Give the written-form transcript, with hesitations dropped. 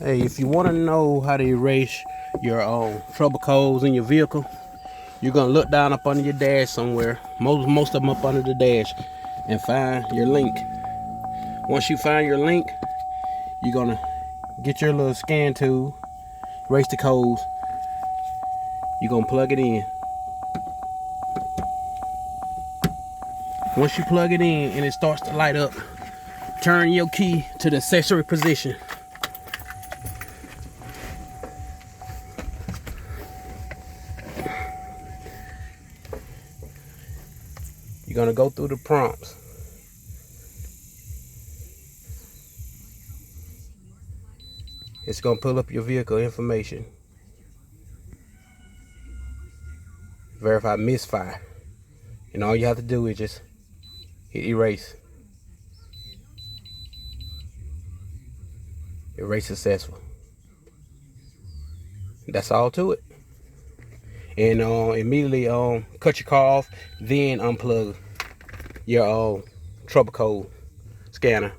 Hey, if you want to know how to erase your trouble codes in your vehicle, you're gonna look down up under your dash somewhere. Most of them up under the dash, and find your link. Once you find your link, you're gonna get your little scan tool, erase the codes. You're gonna plug it in. Once you plug it in and it starts to light up, turn your key to the accessory position. You're gonna go through the prompts. It's gonna pull up your vehicle information. Verify misfire. And all you have to do is just hit erase. Erase successful. That's all to it. And immediately cut your car off, then unplug your trouble code scanner.